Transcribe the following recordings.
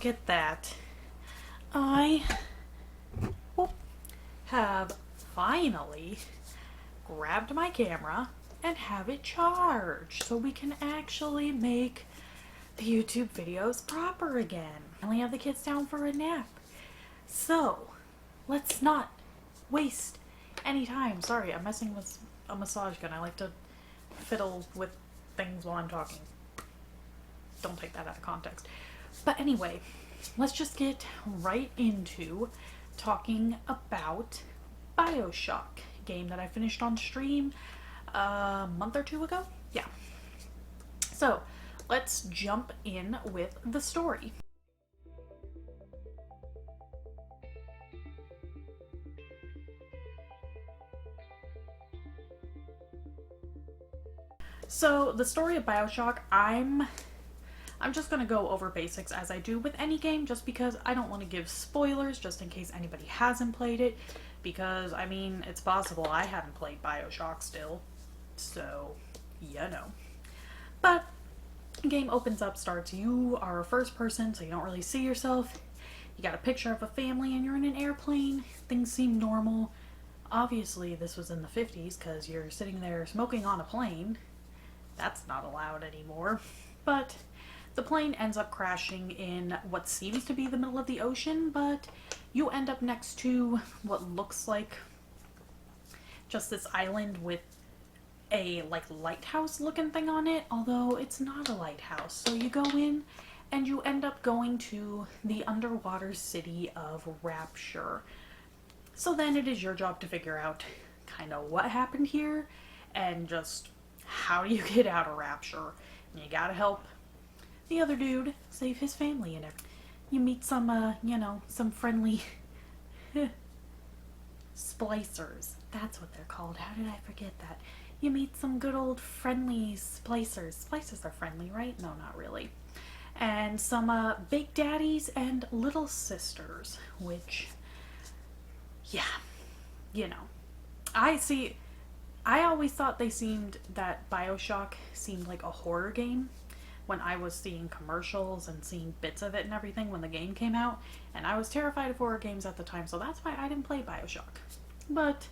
look at that. I have finally grabbed my camera and have it charged so we can actually make the YouTube videos proper again. I only have the kids down for a nap. So, let's not waste any time. Sorry, I'm messing with a massage gun. I like to fiddle with things while I'm talking. Don't take that out of context. But anyway, let's just get right into talking about Bioshock, game that I finished on stream a month or two ago. Yeah. So, let's jump in with the story. So, the story of Bioshock, I'm just going to go over basics as I do with any game, just because I don't want to give spoilers just in case anybody hasn't played it, because, I mean, it's possible I haven't played Bioshock still, so, you know. But, the game opens up, starts, you are a first person, so you don't really see yourself. You got a picture of a family and you're in an airplane. Things seem normal. Obviously, this was in the 50s, because you're sitting there smoking on a plane. That's not allowed anymore. But the plane ends up crashing in what seems to be the middle of the ocean, but you end up next to what looks like just this island with a like lighthouse looking thing on it, although it's not a lighthouse. So you go in and you end up going to the underwater city of Rapture. So then it is your job to figure out kind of what happened here and just how do you get out of Rapture. And you gotta help the other dude save his family and everything. You meet some, some friendly splicers. That's what they're called. How did I forget that? You meet some good old friendly splicers. Splicers are friendly, right? No, not really. And some big daddies and little sisters, which, yeah, I always thought that Bioshock seemed like a horror game when I was seeing commercials and seeing bits of it and everything when the game came out, and I was terrified of horror games at the time, so that's why I didn't play Bioshock. But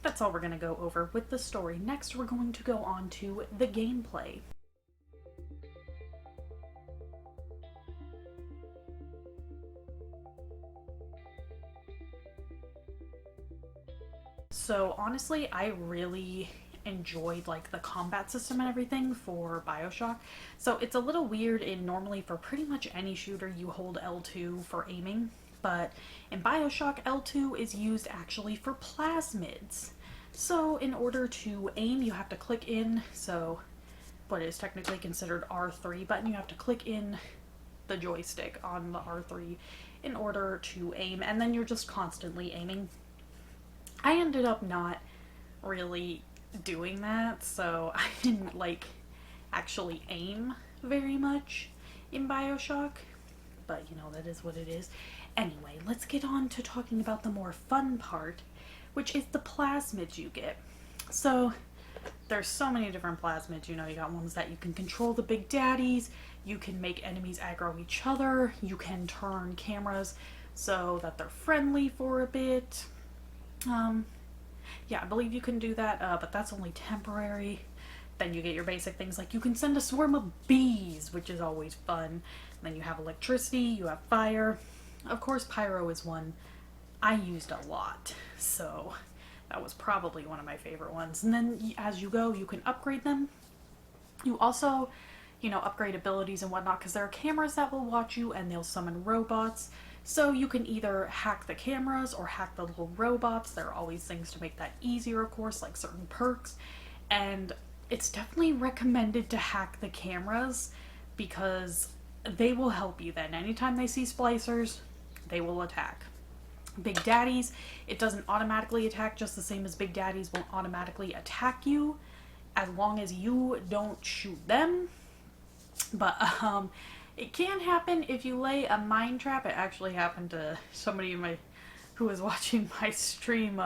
that's all we're going to go over with the story. Next, we're going to go on to the gameplay. So honestly, I really enjoyed like the combat system and everything for Bioshock. So it's a little weird normally for pretty much any shooter you hold L2 for aiming, but in Bioshock L2 is used actually for plasmids. So in order to aim you have to click in, so what is technically considered R3 button, you have to click in the joystick on the R3 in order to aim, and then you're just constantly aiming. I ended up not really doing that, so I didn't actually aim very much in Bioshock, but that is what it is. Anyway, let's get on to talking about the more fun part, which is the plasmids you get. So there's so many different plasmids. You got ones that you can control the big daddies, you can make enemies aggro each other, you can turn cameras so that they're friendly for a bit. Yeah, I believe you can do that, but that's only temporary. Then you get your basic things like you can send a swarm of bees, which is always fun. Then you have electricity, you have fire. Of course, pyro is one I used a lot, so that was probably one of my favorite ones. And then as you go, you can upgrade them. You also, upgrade abilities and whatnot, because there are cameras that will watch you and they'll summon robots. So you can either hack the cameras or hack the little robots. There are always things to make that easier, of course, like certain perks. And it's definitely recommended to hack the cameras because they will help you then. Anytime they see splicers, they will attack. Big daddies, it doesn't automatically attack, just the same as big daddies won't automatically attack you as long as you don't shoot them. But it can happen if you lay a mine trap. It actually happened to somebody who was watching my stream.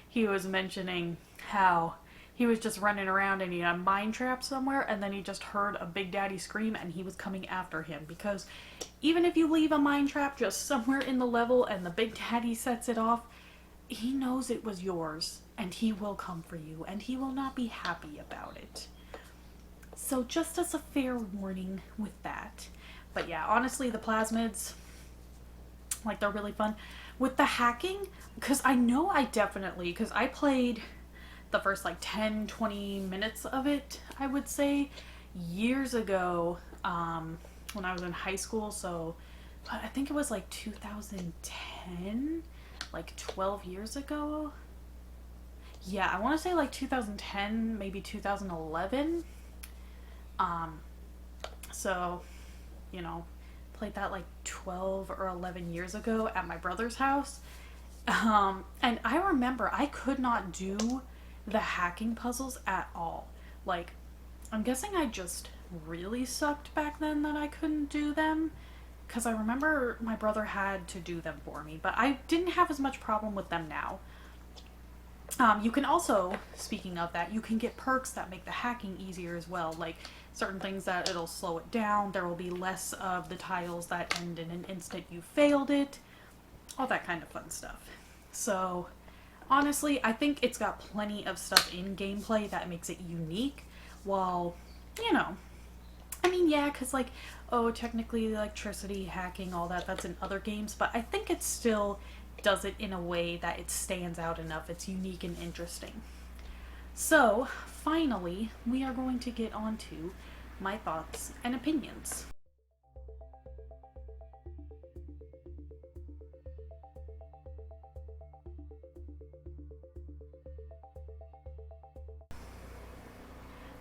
He was mentioning how he was just running around and he had a mine trap somewhere, and then he just heard a Big Daddy scream and he was coming after him. Because even if you leave a mine trap just somewhere in the level and the Big Daddy sets it off, he knows it was yours and he will come for you and he will not be happy about it. So just as a fair warning with that. But yeah, honestly, the plasmids, like, they're really fun. With the hacking, because I know because I played the first like 10-20 minutes of it, I would say, years ago, when I was in high school. So I think it was like 2010, like 12 years ago. Yeah, I want to say like 2010, maybe 2011. So, you know, played that like 12 or 11 years ago at my brother's house. And I remember I could not do the hacking puzzles at all. Like, I'm guessing I just really sucked back then that I couldn't do them, because I remember my brother had to do them for me, but I didn't have as much problem with them now. You can also, speaking of that, you can get perks that make the hacking easier as well, like certain things that it'll slow it down, there will be less of the tiles that end in an instant you failed it, all that kind of fun stuff. So honestly, I think it's got plenty of stuff in gameplay that makes it unique, while, you know, I mean, yeah, because like, oh, technically electricity, hacking, all that, that's in other games, but I think it still does it in a way that it stands out enough, it's unique and interesting. So, finally, we are going to get on to my thoughts and opinions.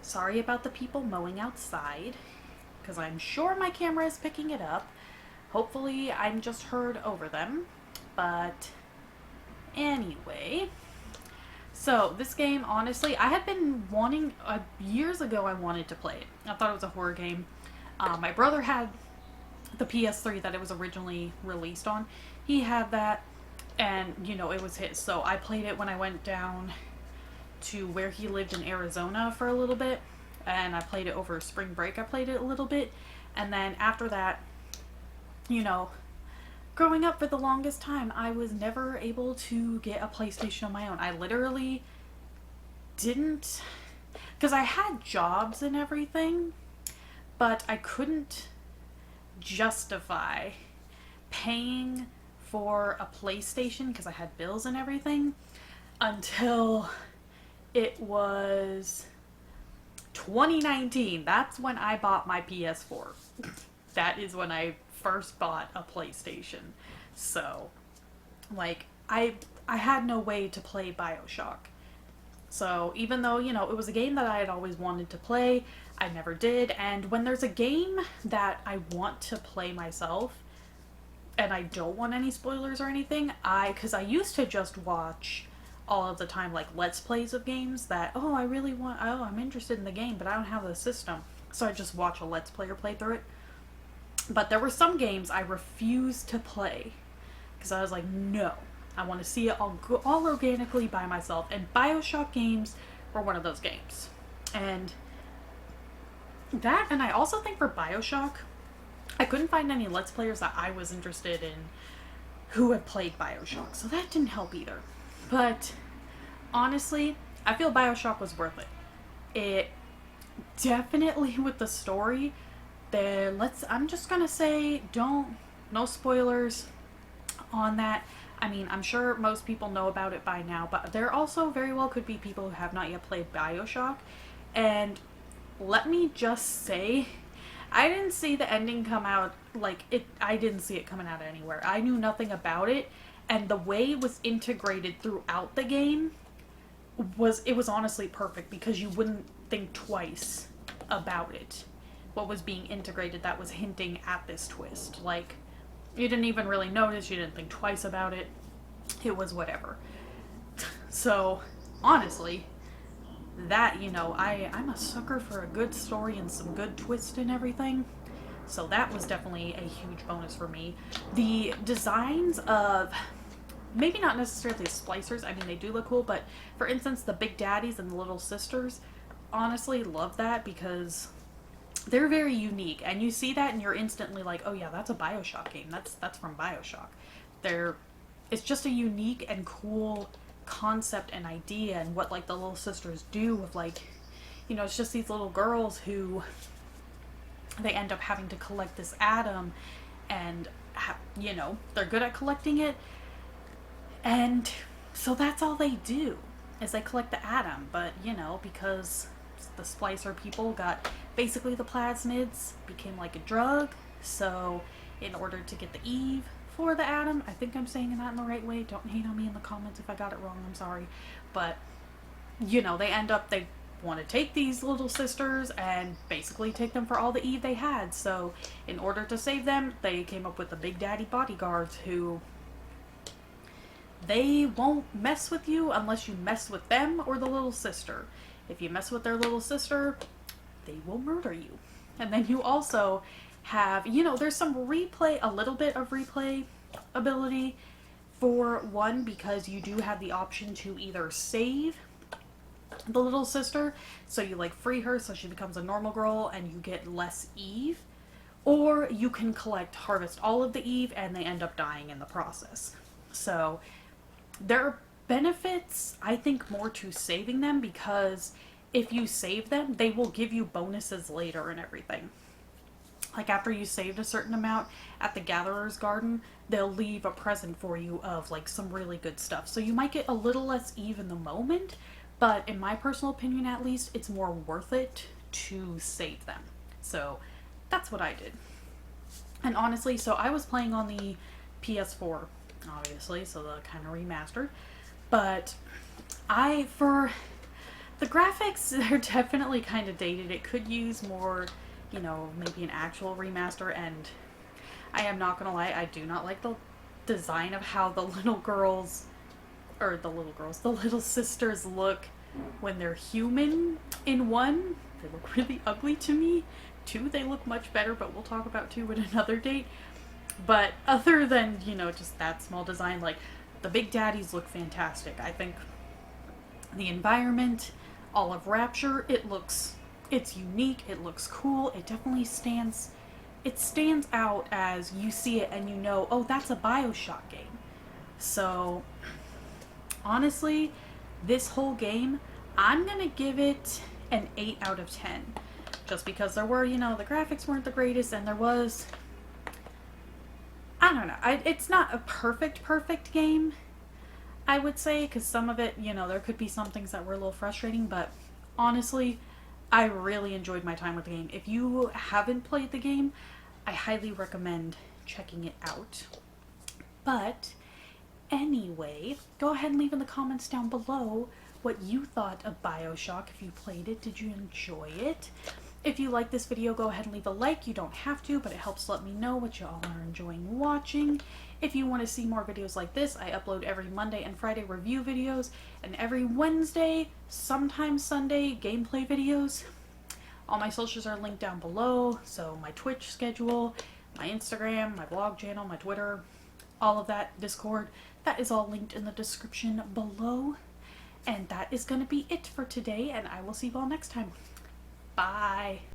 Sorry about the people mowing outside, because I'm sure my camera is picking it up. Hopefully I'm just heard over them. But anyway, so this game, honestly, I had been wanting, years ago I wanted to play it. I thought it was a horror game. My brother had the PS3 that it was originally released on. He had that, and, you know, it was his. So I played it when I went down to where he lived in Arizona for a little bit, and I played it over spring break. I played it a little bit, and then after that, you know, growing up for the longest time, I was never able to get a PlayStation on my own. I literally didn't, because I had jobs and everything, but I couldn't justify paying for a PlayStation because I had bills and everything until it was 2019. That's when I bought my PS4. That is when I first bought a PlayStation. So, like, I had no way to play Bioshock. So, even though, you know, it was a game that I had always wanted to play, I never did. And when there's a game that I want to play myself, and I don't want any spoilers or anything, because I used to just watch all of the time, like, Let's Plays of games that, I'm interested in the game, but I don't have the system. So I just watch a Let's Player play through it. But there were some games I refused to play, because I was like, no, I want to see it all organically by myself. And Bioshock games were one of those games. And I also think for Bioshock, I couldn't find any Let's Players that I was interested in who had played Bioshock, so that didn't help either. But honestly, I feel Bioshock was worth it. It definitely, with the story, I'm just gonna say, no spoilers on that. I mean, I'm sure most people know about it by now, but there also very well could be people who have not yet played Bioshock. And let me just say, I didn't see the ending come out, I didn't see it coming out anywhere. I knew nothing about it, and the way it was integrated throughout the game was honestly perfect, because you wouldn't think twice about it. What was being integrated that was hinting at this twist. Like, you didn't even really notice, you didn't think twice about it. It was whatever. So, honestly, that, you know, I'm a sucker for a good story and some good twist and everything. So that was definitely a huge bonus for me. The designs of maybe not necessarily splicers. I mean, they do look cool, but for instance, the big daddies and the little sisters, honestly love that because they're very unique, and you see that and you're instantly like, oh yeah, that's a Bioshock game. That's from Bioshock. They're it's just a unique and cool concept and idea, and what like the little sisters do with like, you know, it's just these little girls who they end up having to collect this atom, and you know, they're good at collecting it, and so that's all they do is they collect the atom. But you know, because the splicer people got basically the plasmids became like a drug, so in order to get the Eve for the atom, I think I'm saying that in the right way, don't hate on me in the comments if I got it wrong, I'm sorry, but you know, they want to take these little sisters and basically take them for all the Eve they had. So in order to save them, they came up with the big daddy bodyguards who they won't mess with you unless you mess with them or the little sister. If you mess with their little sister, they will murder you. And then you also have, you know, there's some replay, a little bit of replay ability for one, because you do have the option to either save the little sister, so you like free her so she becomes a normal girl and you get less Eve, or you can harvest all of the Eve and they end up dying in the process. So there are benefits, I think, more to saving them, because if you save them, they will give you bonuses later and everything. Like after you saved a certain amount at the Gatherer's Garden, they'll leave a present for you of like some really good stuff. So you might get a little less Eve in the moment, but in my personal opinion at least, it's more worth it to save them. So that's what I did. And honestly, so I was playing on the PS4, obviously, so the kind of remastered. But for the graphics, they're definitely kind of dated. It could use more, you know, maybe an actual remaster. And I am not gonna lie, I do not like the design of how the little sisters look when they're human. In one, they look really ugly to me. Two, they look much better, but we'll talk about two at another date. But other than, you know, just that small design, like, the big daddies look fantastic. I think the environment, all of Rapture, it's unique, it looks cool, it definitely stands out as you see it and you know, oh, that's a Bioshock game. So, honestly, this whole game, I'm gonna give it an 8 out of 10. Just because there were, you know, the graphics weren't the greatest, and there was, I don't know, it's not a perfect game, I would say, because some of it, you know, there could be some things that were a little frustrating, but honestly, I really enjoyed my time with the game. If you haven't played the game, I highly recommend checking it out. But anyway, go ahead and leave in the comments down below what you thought of Bioshock. If you played it, did you enjoy it? If you like this video, go ahead and leave a like. You don't have to, but it helps let me know what you all are enjoying watching. If you want to see more videos like this, I upload every Monday and Friday review videos, and every Wednesday, sometimes Sunday, gameplay videos. All my socials are linked down below, so my Twitch schedule, my Instagram, my vlog channel, my Twitter, all of that, Discord, that is all linked in the description below. And that is going to be it for today, and I will see you all next time. Bye.